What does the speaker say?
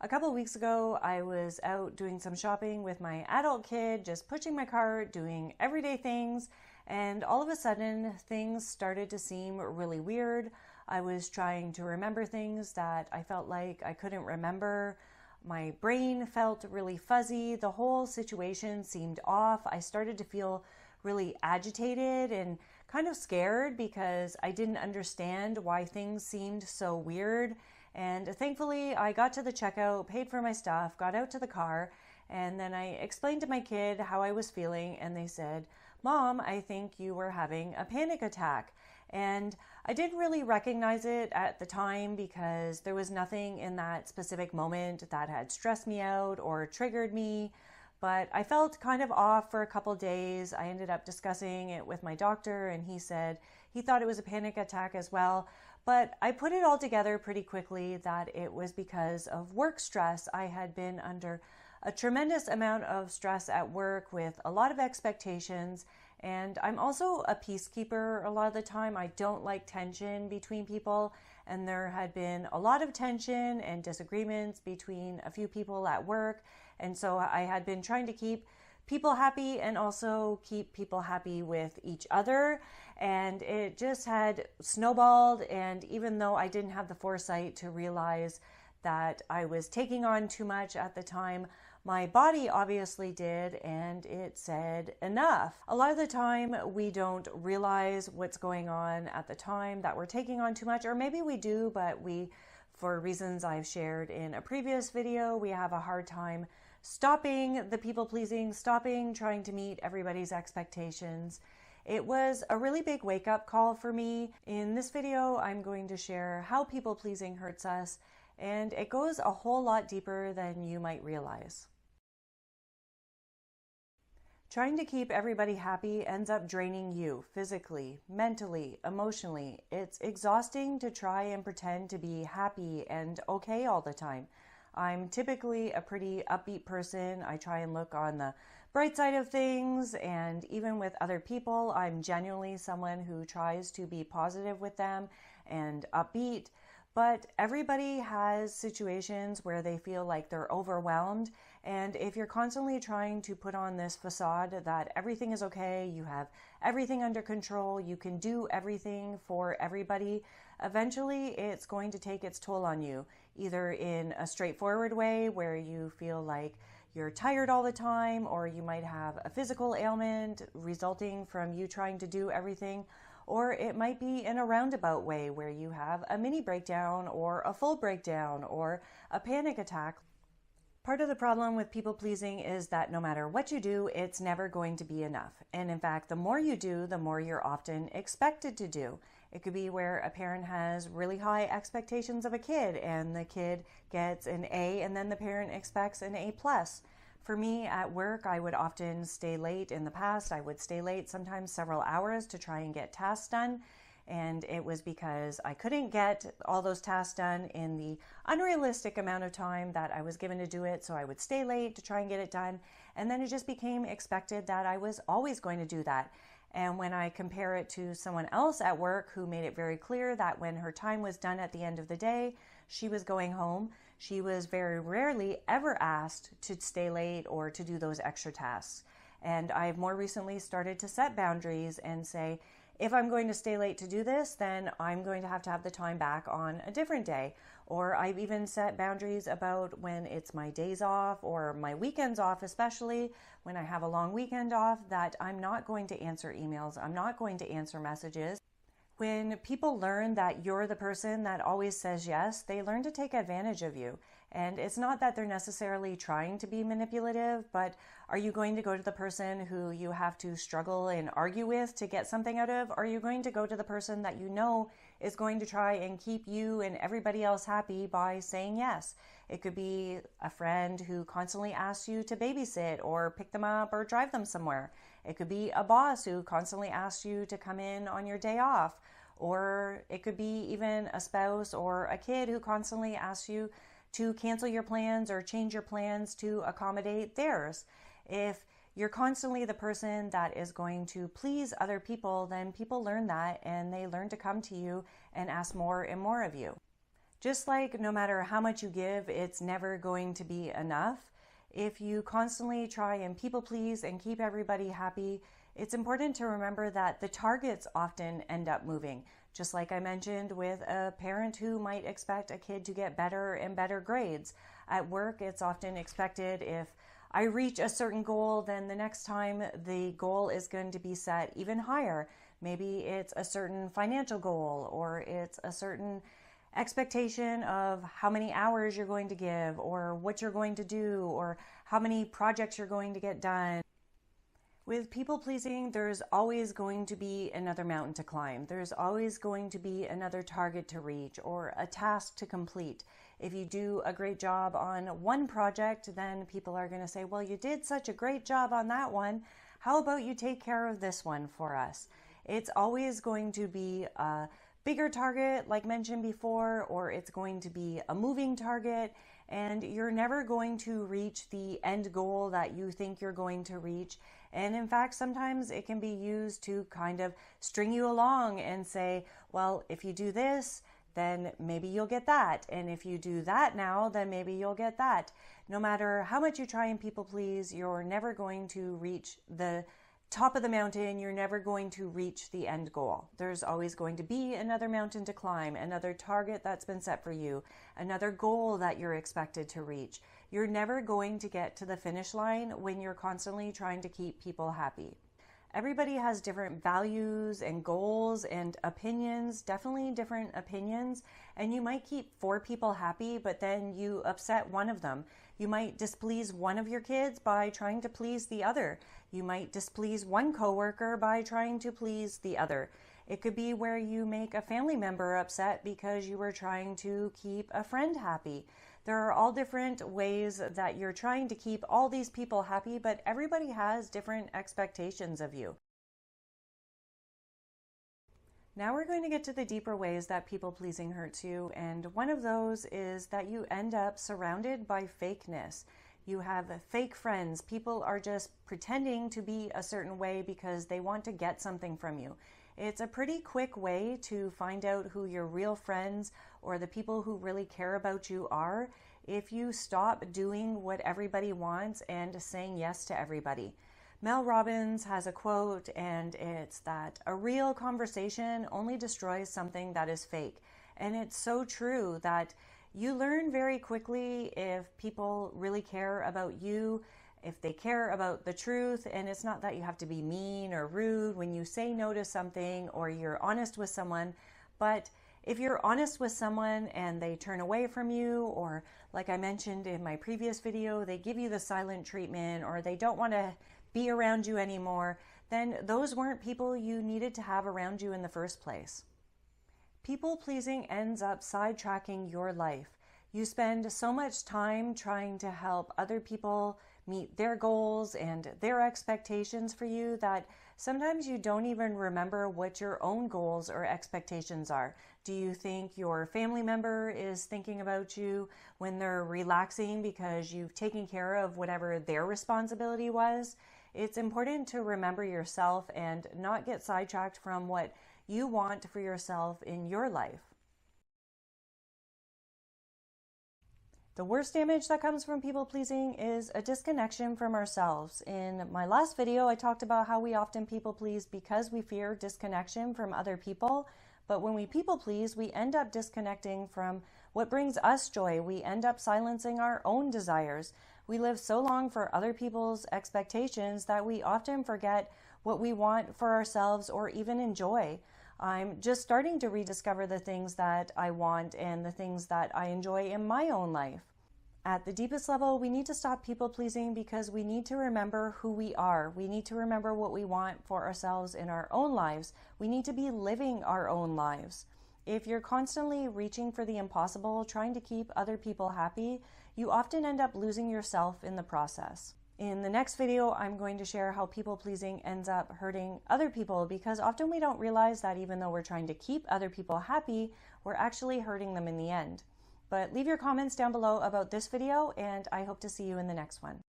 A couple of weeks ago, I was out doing some shopping with my adult kid, just pushing my cart, doing everyday things, and all of a sudden, things started to seem really weird. I was trying to remember things that I felt like I couldn't remember. My brain felt really fuzzy. The whole situation seemed off. I started to feel really agitated and kind of scared because I didn't understand why things seemed so weird. And thankfully, I got to the checkout, paid for my stuff, got out to the car, and then I explained to my kid how I was feeling, and they said, "Mom, I think you were having a panic attack." And I didn't really recognize it at the time because there was nothing in that specific moment that had stressed me out or triggered me. But I felt kind of off for a couple days. I ended up discussing it with my doctor, and he said he thought it was a panic attack as well. But I put it all together pretty quickly that it was because of work stress. I had been under a tremendous amount of stress at work with a lot of expectations. And I'm also a peacekeeper a lot of the time. I don't like tension between people. And there had been a lot of tension and disagreements between a few people at work. And so I had been trying to keep people happy and also keep people happy with each other. And it just had snowballed. And even though I didn't have the foresight to realize that I was taking on too much at the time, my body obviously did, and it said enough. A lot of the time, we don't realize what's going on at the time that we're taking on too much, or maybe we do, but for reasons I've shared in a previous video, we have a hard time stopping the people-pleasing, stopping trying to meet everybody's expectations. It was a really big wake-up call for me. In this video, I'm going to share how people-pleasing hurts us, and it goes a whole lot deeper than you might realize. Trying to keep everybody happy ends up draining you physically, mentally, emotionally. It's exhausting to try and pretend to be happy and okay all the time. I'm typically a pretty upbeat person. I try and look on the bright side of things, and even with other people, I'm genuinely someone who tries to be positive with them and upbeat. But everybody has situations where they feel like they're overwhelmed. And if you're constantly trying to put on this facade that everything is okay, you have everything under control, you can do everything for everybody, eventually it's going to take its toll on you, either in a straightforward way where you feel like you're tired all the time, or you might have a physical ailment resulting from you trying to do everything. Or it might be in a roundabout way where you have a mini breakdown or a full breakdown or a panic attack. Part of the problem with people pleasing is that no matter what you do, it's never going to be enough. And in fact, the more you do, the more you're often expected to do. It could be where a parent has really high expectations of a kid and the kid gets an A and then the parent expects an A+. For me at work, I would often stay late. In the past, I would stay late, sometimes several hours, to try and get tasks done. And it was because I couldn't get all those tasks done in the unrealistic amount of time that I was given to do it. So I would stay late to try and get it done. And then it just became expected that I was always going to do that. And when I compare it to someone else at work who made it very clear that when her time was done at the end of the day, she was going home, she was very rarely ever asked to stay late or to do those extra tasks. And I've more recently started to set boundaries and say, if I'm going to stay late to do this, then I'm going to have the time back on a different day. Or I've even set boundaries about when it's my days off or my weekends off, especially when I have a long weekend off, that I'm not going to answer emails. I'm not going to answer messages. When people learn that you're the person that always says yes, they learn to take advantage of you. And it's not that they're necessarily trying to be manipulative, but are you going to go to the person who you have to struggle and argue with to get something out of? Are you going to go to the person that you know is going to try and keep you and everybody else happy by saying yes? It could be a friend who constantly asks you to babysit or pick them up or drive them somewhere. It could be a boss who constantly asks you to come in on your day off. Or it could be even a spouse or a kid who constantly asks you to cancel your plans or change your plans to accommodate theirs. If you're constantly the person that is going to please other people, then people learn that and they learn to come to you and ask more and more of you. Just like no matter how much you give, it's never going to be enough. If you constantly try and people please and keep everybody happy, it's important to remember that the targets often end up moving. Just like I mentioned with a parent who might expect a kid to get better and better grades. At work, it's often expected if I reach a certain goal, then the next time the goal is going to be set even higher. Maybe it's a certain financial goal, or it's a certain expectation of how many hours you're going to give, or what you're going to do, or how many projects you're going to get done. With people pleasing, there's always going to be another mountain to climb. There's always going to be another target to reach or a task to complete. If you do a great job on one project, then people are going to say, well, you did such a great job on that one. How about you take care of this one for us? It's always going to be a bigger target, like mentioned before, or it's going to be a moving target, and you're never going to reach the end goal that you think you're going to reach. And in fact, sometimes it can be used to kind of string you along and say, well, if you do this, then maybe you'll get that. And if you do that now, then maybe you'll get that. No matter how much you try and people please, you're never going to reach the top of the mountain. You're never going to reach the end goal. There's always going to be another mountain to climb, another target that's been set for you, another goal that you're expected to reach. You're never going to get to the finish line when you're constantly trying to keep people happy. Everybody has different values and goals and opinions, definitely different opinions, and you might keep 4 people happy, but then you upset one of them. You might displease one of your kids by trying to please the other. You might displease one coworker by trying to please the other. It could be where you make a family member upset because you were trying to keep a friend happy. There are all different ways that you're trying to keep all these people happy, but everybody has different expectations of you. Now we're going to get to the deeper ways that people-pleasing hurts you, and one of those is that you end up surrounded by fakeness. You have fake friends. People are just pretending to be a certain way because they want to get something from you. It's a pretty quick way to find out who your real friends or the people who really care about you are if you stop doing what everybody wants and saying yes to everybody. Mel Robbins has a quote, and it's that a real conversation only destroys something that is fake. And it's so true that you learn very quickly if people really care about you, if they care about the truth. And it's not that you have to be mean or rude when you say no to something or you're honest with someone, but if you're honest with someone and they turn away from you, or like I mentioned in my previous video, they give you the silent treatment, or they don't want to be around you anymore, then those weren't people you needed to have around you in the first place. People pleasing ends up sidetracking your life. You spend so much time trying to help other people meet their goals and their expectations for you that sometimes you don't even remember what your own goals or expectations are. Do you think your family member is thinking about you when they're relaxing because you've taken care of whatever their responsibility was? It's important to remember yourself and not get sidetracked from what you want for yourself in your life. The worst damage that comes from people pleasing is a disconnection from ourselves. In my last video, I talked about how we often people please because we fear disconnection from other people. But when we people please, we end up disconnecting from what brings us joy. We end up silencing our own desires. We live so long for other people's expectations that we often forget what we want for ourselves or even enjoy. I'm just starting to rediscover the things that I want and the things that I enjoy in my own life. At the deepest level, we need to stop people pleasing because we need to remember who we are. We need to remember what we want for ourselves in our own lives. We need to be living our own lives. If you're constantly reaching for the impossible, trying to keep other people happy, you often end up losing yourself in the process. In the next video, I'm going to share how people pleasing ends up hurting other people, because often we don't realize that even though we're trying to keep other people happy, we're actually hurting them in the end. But leave your comments down below about this video, and I hope to see you in the next one.